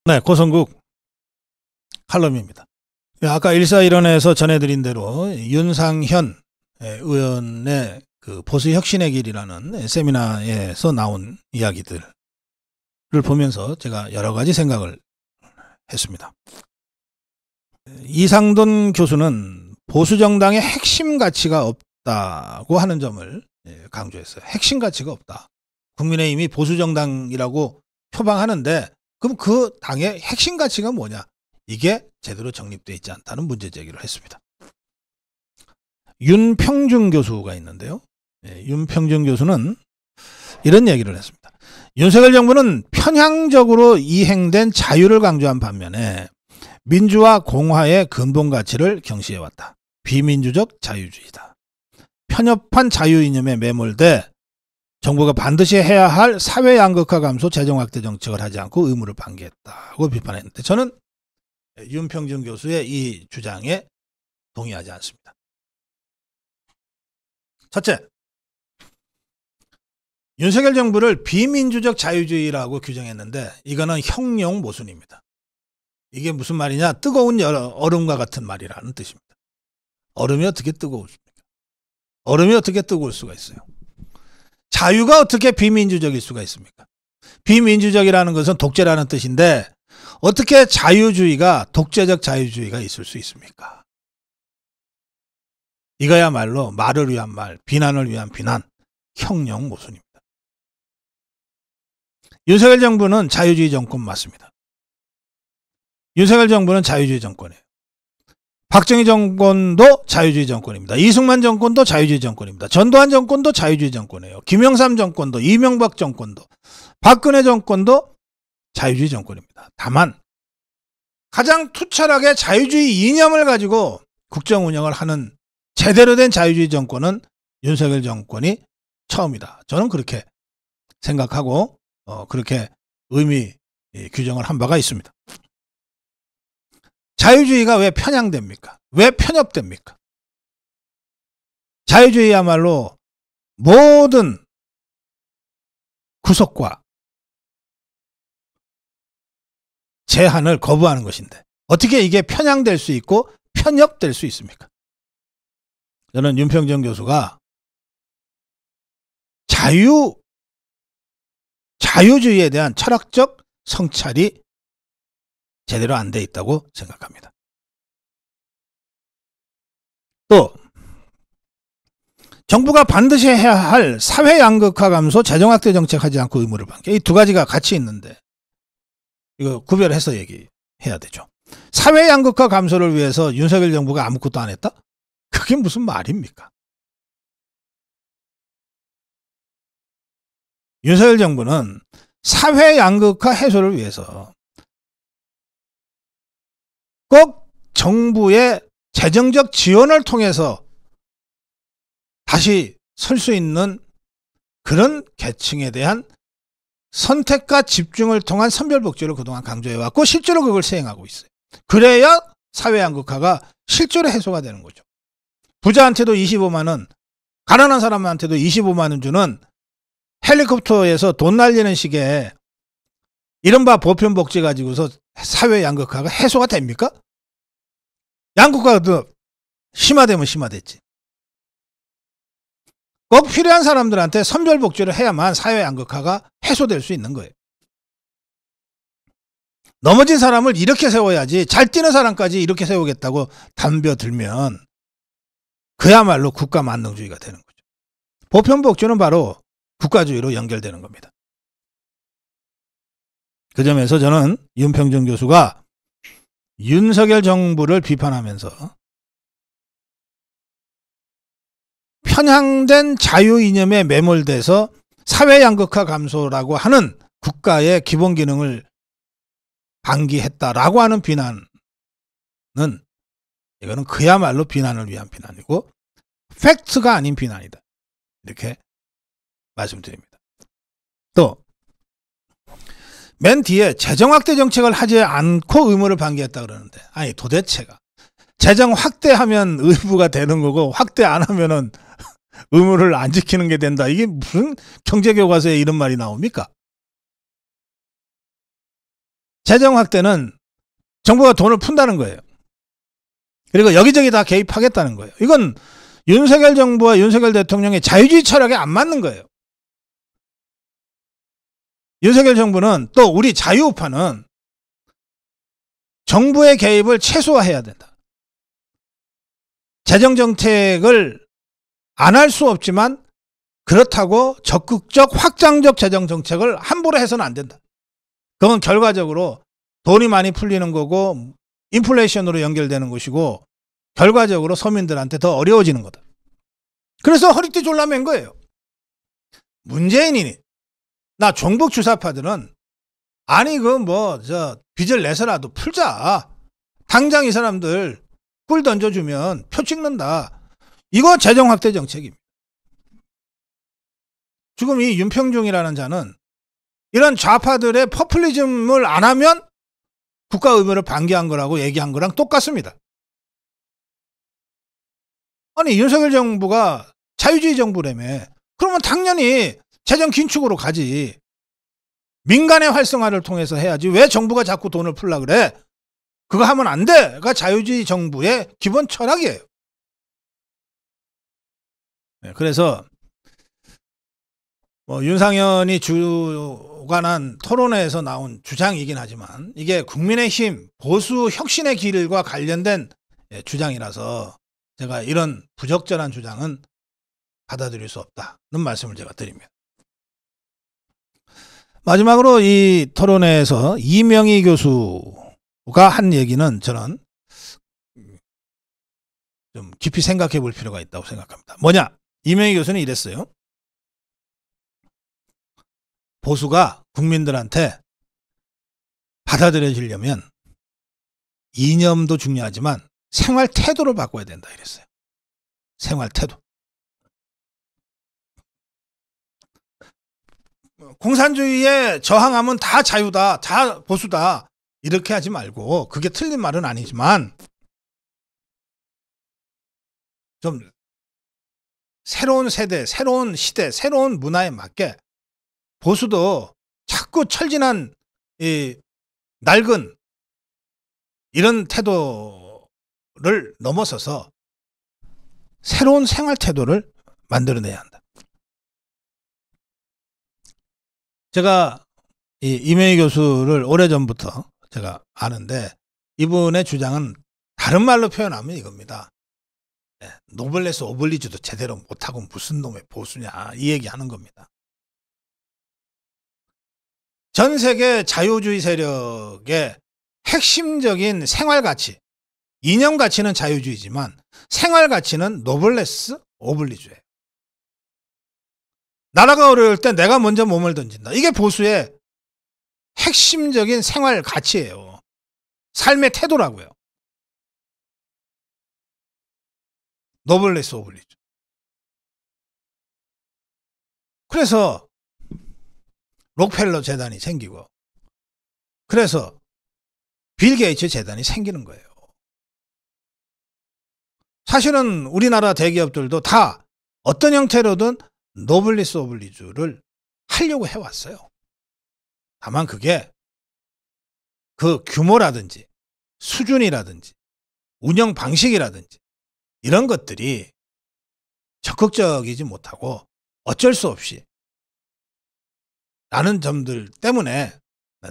네, 고성국 칼럼입니다. 아까 일사일언에서 전해드린 대로 윤상현 의원의 그 보수혁신의 길이라는 세미나에서 나온 이야기들을 보면서 제가 여러 가지 생각을 했습니다. 이상돈 교수는 보수정당의 핵심 가치가 없다고 하는 점을 강조했어요. 핵심 가치가 없다. 국민의힘이 보수정당이라고 표방하는데 그럼 그 당의 핵심 가치가 뭐냐? 이게 제대로 정립되어 있지 않다는 문제 제기를 했습니다. 윤평중 교수가 있는데요. 윤평중 교수는 이런 얘기를 했습니다. 윤석열 정부는 편향적으로 이행된 자유를 강조한 반면에 민주화 공화의 근본 가치를 경시해왔다. 비민주적 자유주의다. 편협한 자유 이념에 매몰돼 정부가 반드시 해야 할 사회 양극화 감소 재정 확대 정책을 하지 않고 의무를 방기했다고 비판했는데 저는 윤평중 교수의 이 주장에 동의하지 않습니다. 첫째, 윤석열 정부를 비민주적 자유주의라고 규정했는데 이거는 형용 모순입니다. 이게 무슨 말이냐? 뜨거운 얼음과 같은 말이라는 뜻입니다. 얼음이 어떻게 뜨거울습니까? 얼음이 어떻게 뜨거울 수가 있어요? 자유가 어떻게 비민주적일 수가 있습니까? 비민주적이라는 것은 독재라는 뜻인데 어떻게 자유주의가 독재적 자유주의가 있을 수 있습니까? 이거야말로 말을 위한 말, 비난을 위한 비난, 형용 모순입니다. 윤석열 정부는 자유주의 정권 맞습니다. 윤석열 정부는 자유주의 정권이에요. 박정희 정권도 자유주의 정권입니다. 이승만 정권도 자유주의 정권입니다. 전두환 정권도 자유주의 정권이에요. 김영삼 정권도, 이명박 정권도, 박근혜 정권도 자유주의 정권입니다. 다만 가장 투철하게 자유주의 이념을 가지고 국정 운영을 하는 제대로 된 자유주의 정권은 윤석열 정권이 처음이다. 저는 그렇게 생각하고 그렇게 의미 규정을 한 바가 있습니다. 자유주의가 왜 편향됩니까? 왜 편협됩니까? 자유주의야말로 모든 구속과 제한을 거부하는 것인데 어떻게 이게 편향될 수 있고 편협될 수 있습니까? 저는 윤평중 교수가 자유주의에 대한 철학적 성찰이 제대로 안 돼 있다고 생각합니다. 또 정부가 반드시 해야 할 사회 양극화 감소 재정 확대 정책하지 않고 의무를 방기. 이 두 가지가 같이 있는데 이거 구별해서 얘기해야 되죠. 사회 양극화 감소를 위해서 윤석열 정부가 아무것도 안 했다? 그게 무슨 말입니까? 윤석열 정부는 사회 양극화 해소를 위해서 꼭 정부의 재정적 지원을 통해서 다시 설 수 있는 그런 계층에 대한 선택과 집중을 통한 선별복지를 그동안 강조해왔고 실제로 그걸 시행하고 있어요. 그래야 사회 양극화가 실제로 해소가 되는 거죠. 부자한테도 25만 원, 가난한 사람한테도 25만 원 주는 헬리콥터에서 돈 날리는 식의 이른바 보편복지 가지고서 사회 양극화가 해소가 됩니까? 양극화가 더 심화되면 심화됐지. 꼭 필요한 사람들한테 선별복지를 해야만 사회 양극화가 해소될 수 있는 거예요. 넘어진 사람을 이렇게 세워야지 잘 뛰는 사람까지 이렇게 세우겠다고 덤벼들면 그야말로 국가 만능주의가 되는 거죠. 보편복지는 바로 국가주의로 연결되는 겁니다. 그 점에서 저는 윤평중 교수가 윤석열 정부를 비판하면서 편향된 자유 이념에 매몰돼서 사회 양극화 감소라고 하는 국가의 기본 기능을 방기했다라고 하는 비난은 이거는 그야말로 비난을 위한 비난이고 팩트가 아닌 비난이다. 이렇게 말씀드립니다. 또 맨 뒤에 재정 확대 정책을 하지 않고 의무를 방기했다 그러는데 아니 도대체가 재정 확대하면 의무가 되는 거고 확대 안 하면은 의무를 안 지키는 게 된다. 이게 무슨 경제교과서에 이런 말이 나옵니까? 재정 확대는 정부가 돈을 푼다는 거예요. 그리고 여기저기 다 개입하겠다는 거예요. 이건 윤석열 정부와 윤석열 대통령의 자유주의 철학에 안 맞는 거예요. 윤석열 정부는 또 우리 자유우파는 정부의 개입을 최소화해야 된다. 재정정책을 안 할 수 없지만 그렇다고 적극적 확장적 재정정책을 함부로 해서는 안 된다. 그건 결과적으로 돈이 많이 풀리는 거고 인플레이션으로 연결되는 것이고 결과적으로 서민들한테 더 어려워지는 거다. 그래서 허리띠 졸라맨 거예요. 문재인이 나 종북 주사파들은 아니 빚을 내서라도 풀자. 당장 이 사람들 꿀 던져주면 표 찍는다. 이거 재정 확대 정책입니다. 지금 이 윤평중이라는 자는 이런 좌파들의 포퓰리즘을 안 하면 국가 의무를 방기한 거라고 얘기한 거랑 똑같습니다. 아니 윤석열 정부가 자유주의 정부라며. 그러면 당연히 재정 긴축으로 가지. 민간의 활성화를 통해서 해야지. 왜 정부가 자꾸 돈을 풀라 그래? 그거 하면 안 돼.가 자유주의 정부의 기본 철학이에요. 그래서 윤상현이 주관한 토론회에서 나온 주장이긴 하지만 이게 국민의힘 보수 혁신의 길과 관련된 주장이라서 제가 이런 부적절한 주장은 받아들일 수 없다는 말씀을 제가 드립니다. 마지막으로 이 토론회에서 이명희 교수가 한 얘기는 저는 좀 깊이 생각해 볼 필요가 있다고 생각합니다. 뭐냐? 이명희 교수는 이랬어요. 보수가 국민들한테 받아들여지려면 이념도 중요하지만 생활 태도를 바꿔야 된다 이랬어요. 생활 태도. 공산주의에 저항하면 다 자유다, 다 보수다 이렇게 하지 말고 그게 틀린 말은 아니지만 좀 새로운 세대, 새로운 시대, 새로운 문화에 맞게 보수도 자꾸 철진한 이 낡은 이런 태도를 넘어서서 새로운 생활 태도를 만들어내야 한다. 제가 이 이명희 교수를 오래전부터 제가 아는데 이분의 주장은 다른 말로 표현하면 이겁니다. 노블레스 오블리주도 제대로 못하고 무슨 놈의 보수냐 이 얘기하는 겁니다. 전 세계 자유주의 세력의 핵심적인 생활가치, 이념가치는 자유주의지만 생활가치는 노블레스 오블리주예요. 나라가 어려울 때 내가 먼저 몸을 던진다. 이게 보수의 핵심적인 생활가치예요. 삶의 태도라고요. 노블레스 오블리주. 그래서 록펠러 재단이 생기고 그래서 빌 게이츠 재단이 생기는 거예요. 사실은 우리나라 대기업들도 다 어떤 형태로든 노블리스 오블리주를 하려고 해왔어요. 다만 그게 그 규모라든지 수준이라든지 운영 방식이라든지 이런 것들이 적극적이지 못하고 어쩔 수 없이 라는 점들 때문에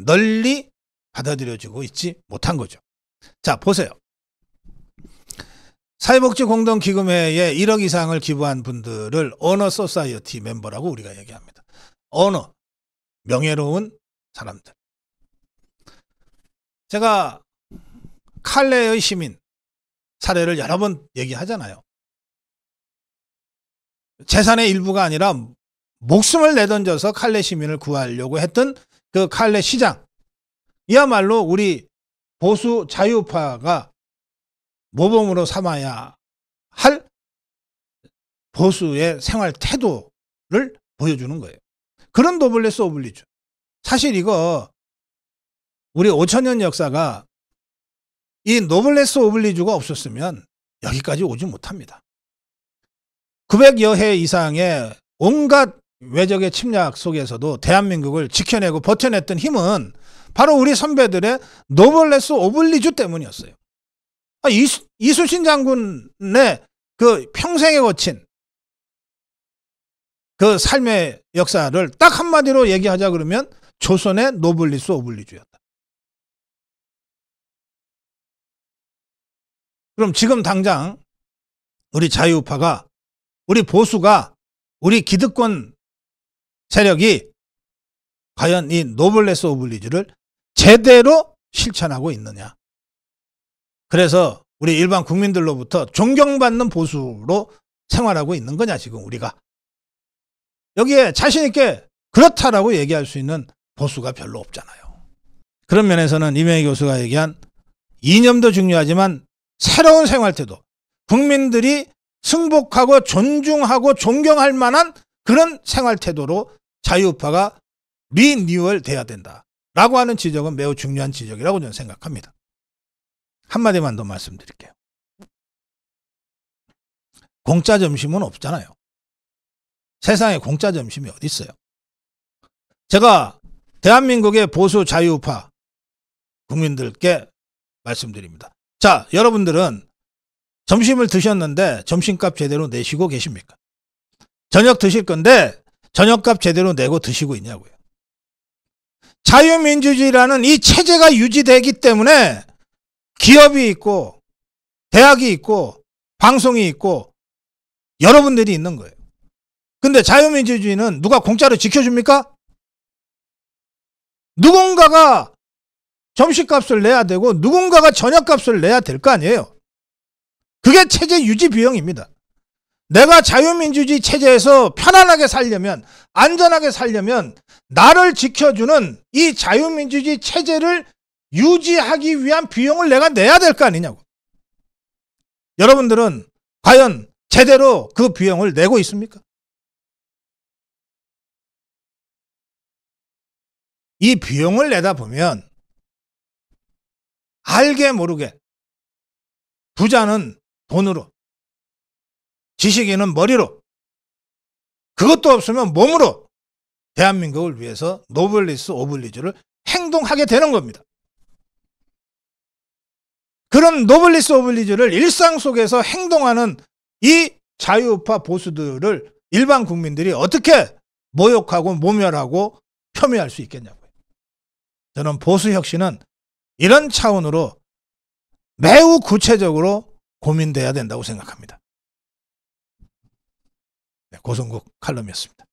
널리 받아들여지고 있지 못한 거죠. 자, 보세요. 사회복지공동기금회에 1억 이상을 기부한 분들을 어너 소사이어티 멤버라고 우리가 얘기합니다. 어너, 명예로운 사람들. 제가 칼레의 시민 사례를 여러 번 얘기하잖아요. 재산의 일부가 아니라 목숨을 내던져서 칼레 시민을 구하려고 했던 그 칼레 시장. 이야말로 우리 보수 자유파가 모범으로 삼아야 할 보수의 생활 태도를 보여주는 거예요. 그런 노블레스 오블리주. 사실 이거 우리 5천년 역사가 이 노블레스 오블리주가 없었으면 여기까지 오지 못합니다. 900여 해 이상의 온갖 외적의 침략 속에서도 대한민국을 지켜내고 버텨냈던 힘은 바로 우리 선배들의 노블레스 오블리주 때문이었어요. 이순신 장군의 그 평생에 거친 그 삶의 역사를 딱 한마디로 얘기하자 그러면 조선의 노블리스 오블리주였다. 그럼 지금 당장 우리 자유우파가, 우리 보수가, 우리 기득권 세력이 과연 이 노블레스 오블리주를 제대로 실천하고 있느냐. 그래서 우리 일반 국민들로부터 존경받는 보수로 생활하고 있는 거냐 지금 우리가. 여기에 자신 있게 그렇다라고 얘기할 수 있는 보수가 별로 없잖아요. 그런 면에서는 이명희 교수가 얘기한 이념도 중요하지만 새로운 생활태도, 국민들이 승복하고 존중하고 존경할 만한 그런 생활태도로 자유우파가 리뉴얼 돼야 된다라고 하는 지적은 매우 중요한 지적이라고 저는 생각합니다. 한마디만 더 말씀드릴게요. 공짜 점심은 없잖아요. 세상에 공짜 점심이 어디 있어요? 제가 대한민국의 보수 자유우파 국민들께 말씀드립니다. 자, 여러분들은 점심을 드셨는데 점심값 제대로 내시고 계십니까? 저녁 드실 건데 저녁값 제대로 내고 드시고 있냐고요. 자유민주주의라는 이 체제가 유지되기 때문에 기업이 있고 대학이 있고 방송이 있고 여러분들이 있는 거예요. 근데 자유민주주의는 누가 공짜로 지켜줍니까? 누군가가 점심값을 내야 되고 누군가가 저녁값을 내야 될 거 아니에요. 그게 체제 유지 비용입니다. 내가 자유민주주의 체제에서 편안하게 살려면, 안전하게 살려면 나를 지켜주는 이 자유민주주의 체제를 유지하기 위한 비용을 내가 내야 될 거 아니냐고. 여러분들은 과연 제대로 그 비용을 내고 있습니까? 이 비용을 내다 보면 알게 모르게 부자는 돈으로, 지식인은 머리로, 그것도 없으면 몸으로 대한민국을 위해서 노블리스 오블리주를 행동하게 되는 겁니다. 그런 노블리스 오블리주를 일상 속에서 행동하는 이 자유우파 보수들을 일반 국민들이 어떻게 모욕하고 모멸하고 폄훼할 수 있겠냐고요. 저는 보수혁신은 이런 차원으로 매우 구체적으로 고민돼야 된다고 생각합니다. 고성국 칼럼이었습니다.